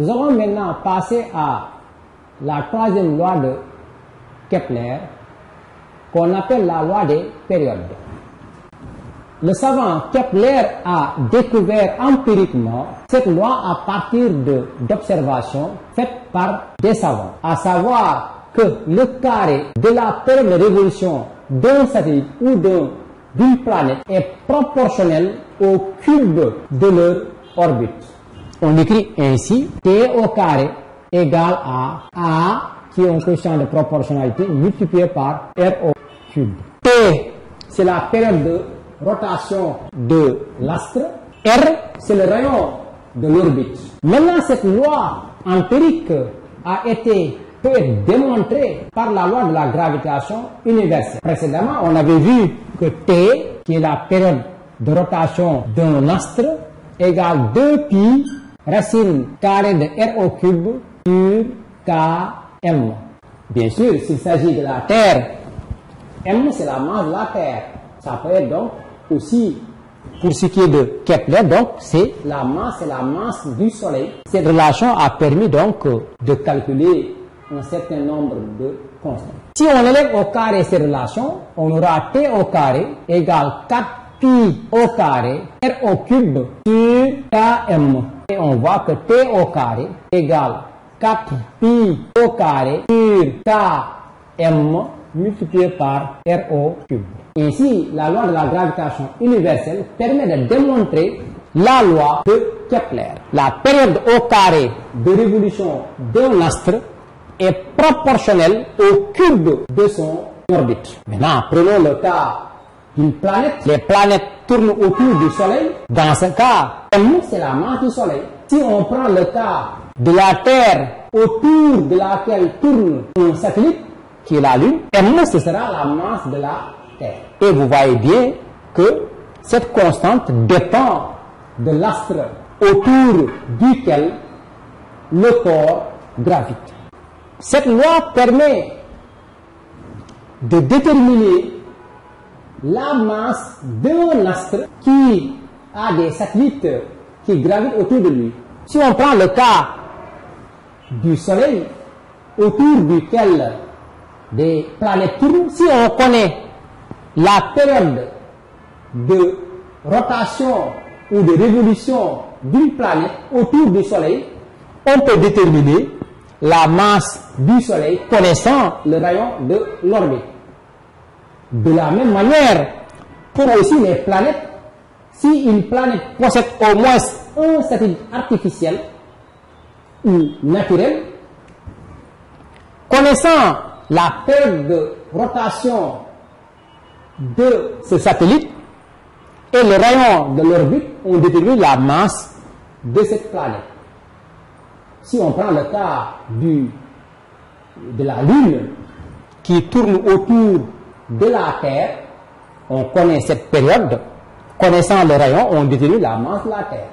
Nous allons maintenant passer à la troisième loi de Kepler, qu'on appelle la loi des périodes. Le savant Kepler a découvert empiriquement cette loi à partir d'observations faites par des savants, à savoir que le carré de la période de révolution d'un satellite ou d'une planète est proportionnel au cube de leur orbite. On écrit ainsi T au carré égale à A, qui est un coefficient de proportionnalité, multiplié par R au cube. T, c'est la période de rotation de l'astre. R, c'est le rayon de l'orbite. Maintenant, cette loi empirique peut être démontrée par la loi de la gravitation universelle. Précédemment, on avait vu que T, qui est la période de rotation d'un astre, égale 2pi racine carrée de R au cube sur Km. Bien sûr, s'il s'agit de la Terre, M, c'est la masse de la Terre. Ça peut être donc aussi, pour ce qui est de Kepler, donc c'est la masse du Soleil. Cette relation a permis donc de calculer un certain nombre de constantes. Si on élève au carré ces relations, on aura T au carré égale 4pi au carré R au cube sur Km. Et on voit que T au carré égale 4pi au carré sur Km multiplié par R au cube. Ainsi, la loi de la gravitation universelle permet de démontrer la loi de Kepler. La période au carré de révolution d'un astre est proportionnelle au cube de son orbite. Maintenant, prenons le cas d'une planète. Les planètes tournent autour du Soleil. Dans ce cas, M, c'est la masse du Soleil. Si on prend le cas de la Terre autour de laquelle tourne un satellite, qui est la Lune, M, ce sera la masse de la Terre. Et vous voyez bien que cette constante dépend de l'astre autour duquel le corps gravite. Cette loi permet de déterminer la masse d'un astre qui a des satellites qui gravitent autour de lui. Si on prend le cas du Soleil, autour duquel des planètes tournent, si on connaît la période de rotation ou de révolution d'une planète autour du Soleil, on peut déterminer la masse du Soleil connaissant le rayon de l'orbite. De la même manière, pour aussi les planètes, si une planète possède au moins un satellite artificiel ou naturel, connaissant la période de rotation de ce satellite et le rayon de l'orbite, on détermine la masse de cette planète. Si on prend le cas de la Lune qui tourne autour de la Terre, on connaît cette période. Connaissant le rayon, on détermine la masse de la Terre.